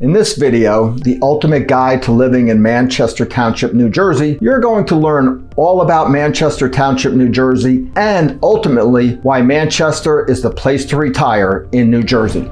In this video, the ultimate guide to living in Manchester Township, New Jersey, you're going to learn all about Manchester Township, New Jersey, and ultimately why Manchester is the place to retire in New Jersey.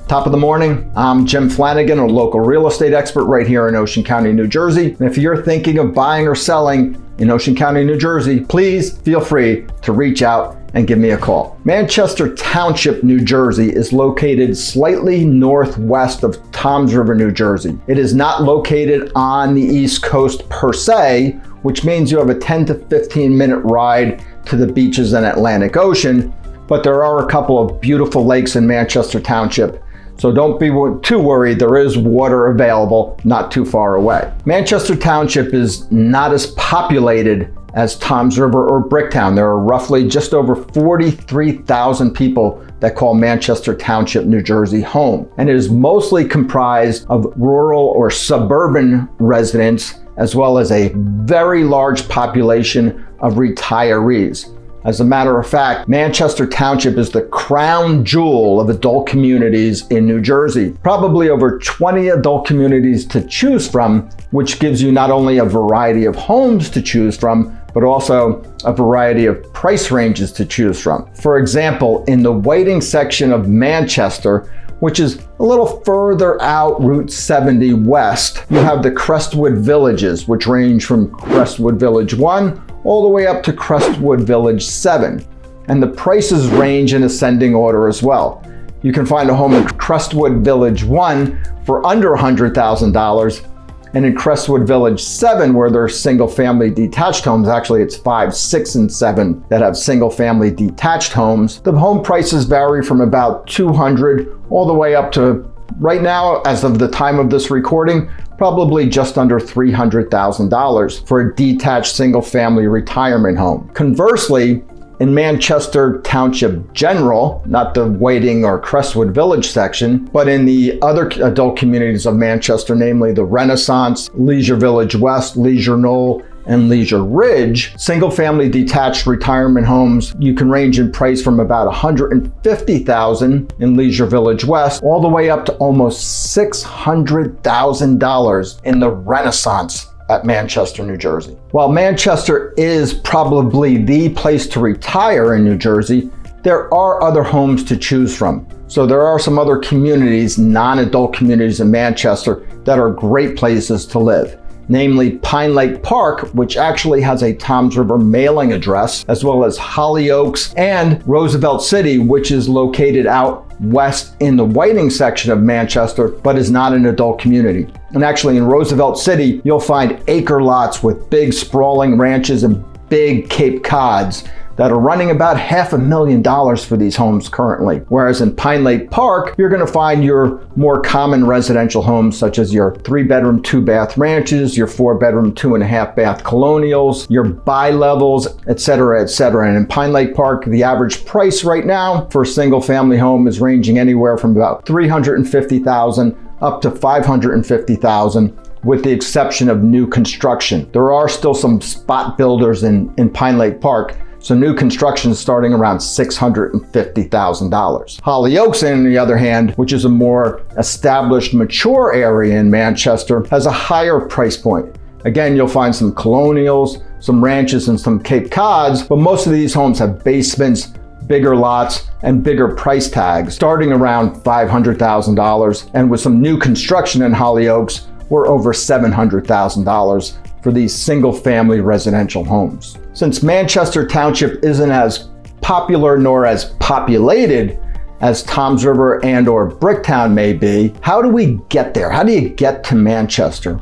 Top of the morning, I'm Jim Flanagan, a local real estate expert right here in Ocean County, New Jersey. And if you're thinking of buying or selling in Ocean County, New Jersey, please feel free to reach out and give me a call. Manchester Township, New Jersey is located slightly northwest of Toms River, New Jersey. It is not located on the East Coast per se, which means you have a 10 to 15 minute ride to the beaches and Atlantic Ocean, but there are a couple of beautiful lakes in Manchester Township. So don't be too worried, there is water available not too far away. Manchester Township is not as populated as Toms River or Bricktown. There are roughly just over 43,000 people that call Manchester Township, New Jersey home. And it is mostly comprised of rural or suburban residents, as well as a very large population of retirees. As a matter of fact, Manchester Township is the crown jewel of adult communities in New Jersey. Probably over 20 adult communities to choose from, which gives you not only a variety of homes to choose from, but also a variety of price ranges to choose from. For example, in the Whiting section of Manchester, which is a little further out Route 70 west, you have the Crestwood Villages, which range from Crestwood Village 1 all the way up to Crestwood Village 7. And the prices range in ascending order as well. You can find a home in Crestwood Village 1 for under $100,000. And in Crestwood Village 7, where there are single-family detached homes, actually it's 5, 6, and 7 that have single-family detached homes, the home prices vary from about $200,000 all the way up to, right now, as of the time of this recording, probably just under $300,000 for a detached single-family retirement home. Conversely, in Manchester Township General, not the Whiting or Crestwood Village section, but in the other adult communities of Manchester, namely the Renaissance, Leisure Village West, Leisure Knoll, and Leisure Ridge, single-family detached retirement homes, you can range in price from about $150,000 in Leisure Village West, all the way up to almost $600,000 in the Renaissance at Manchester, New Jersey. While Manchester is probably the place to retire in New Jersey, there are other homes to choose from. So there are some other communities, non-adult communities in Manchester, that are great places to live. Namely Pine Lake Park, which actually has a Toms River mailing address, as well as Hollyoaks and Roosevelt City, which is located out west in the Whiting section of Manchester, but is not an adult community. And actually in Roosevelt City, you'll find acre lots with big sprawling ranches and big Cape Cods that are running about $500,000 for these homes currently. Whereas in Pine Lake Park, you're gonna find your more common residential homes, such as your 3-bedroom, 2-bath ranches, your 4-bedroom, 2.5-bath colonials, your bi-levels, et cetera, et cetera. And in Pine Lake Park, the average price right now for a single family home is ranging anywhere from about $350,000 up to $550,000, with the exception of new construction. There are still some spot builders in Pine Lake Park, so new construction is starting around $650,000. Hollyoaks, on the other hand, which is a more established, mature area in Manchester, has a higher price point. Again, you'll find some colonials, some ranches, and some Cape Cods, but most of these homes have basements, bigger lots, and bigger price tags, starting around $500,000. And with some new construction in Hollyoaks, we're over $700,000 for these single-family residential homes. Since Manchester Township isn't as popular nor as populated as Toms River and or Bricktown may be, how do we get there? How do you get to Manchester?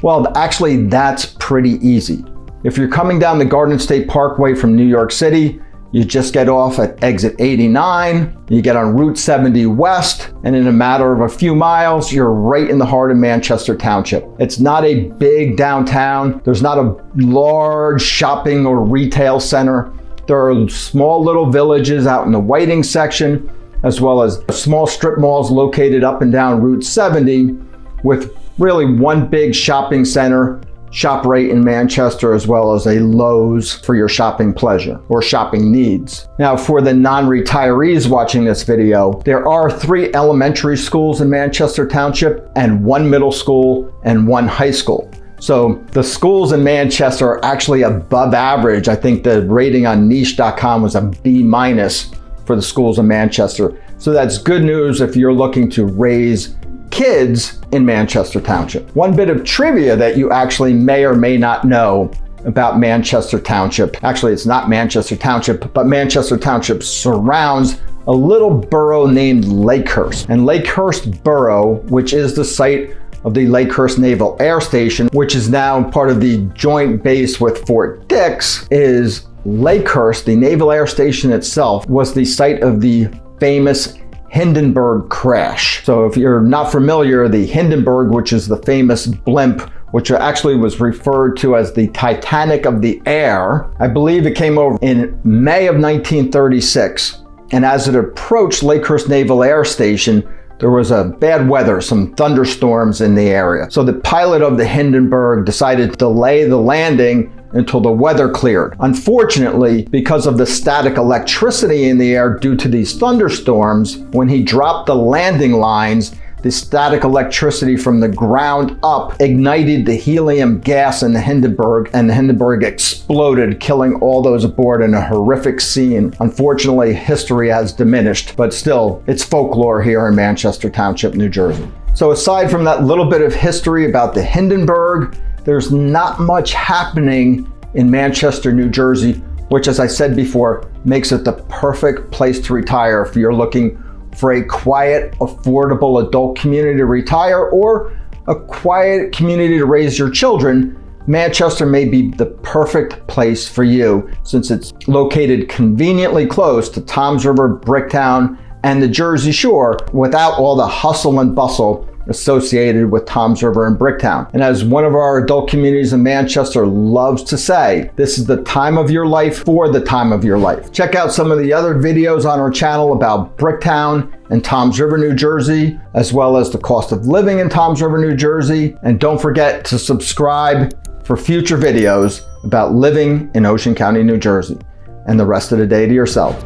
Well, actually, that's pretty easy. If you're coming down the Garden State Parkway from New York City, you just get off at exit 89, you get on Route 70 West, and in a matter of a few miles, you're right in the heart of Manchester Township. It's not a big downtown. There's not a large shopping or retail center. There are small little villages out in the Whiting section, as well as small strip malls located up and down Route 70, with really one big shopping center, ShopRite in Manchester, as well as a Lowe's for your shopping pleasure or shopping needs. Now, for the non-retirees watching this video, there are 3 elementary schools in Manchester Township and 1 middle school and 1 high school. So the schools in Manchester are actually above average. I think the rating on niche.com was a B- for the schools in Manchester. So that's good news if you're looking to raise kids in Manchester Township. One bit of trivia that you actually may or may not know about Manchester Township. Actually, it's not Manchester Township, but Manchester Township surrounds a little borough named Lakehurst. And Lakehurst Borough, which is the site of the Lakehurst Naval Air Station, which is now part of the Joint Base with Fort Dix, is Lakehurst. The Naval Air Station itself was the site of the famous Hindenburg crash. So if you're not familiar, the Hindenburg, which is the famous blimp, which actually was referred to as the Titanic of the air, I believe it came over in May of 1936. And as it approached Lakehurst Naval Air Station, there was a bad weather, some thunderstorms in the area. So the pilot of the Hindenburg decided to delay the landing until the weather cleared. Unfortunately, because of the static electricity in the air due to these thunderstorms, when he dropped the landing lines, the static electricity from the ground up ignited the helium gas in the Hindenburg, and the Hindenburg exploded, killing all those aboard in a horrific scene. Unfortunately, history has diminished, but still, it's folklore here in Manchester Township, New Jersey. So aside from that little bit of history about the Hindenburg, there's not much happening in Manchester, New Jersey, which, as I said before, makes it the perfect place to retire if you're looking for a quiet, affordable adult community to retire or a quiet community to raise your children. Manchester may be the perfect place for you since it's located conveniently close to Toms River, Bricktown, and the Jersey Shore without all the hustle and bustle associated with Toms River and Bricktown. And as one of our adult communities in Manchester loves to say, this is the time of your life for the time of your life. Check out some of the other videos on our channel about Bricktown and Toms River, New Jersey, as well as the cost of living in Toms River, New Jersey. And don't forget to subscribe for future videos about living in Ocean County, New Jersey. And the rest of the day to yourself.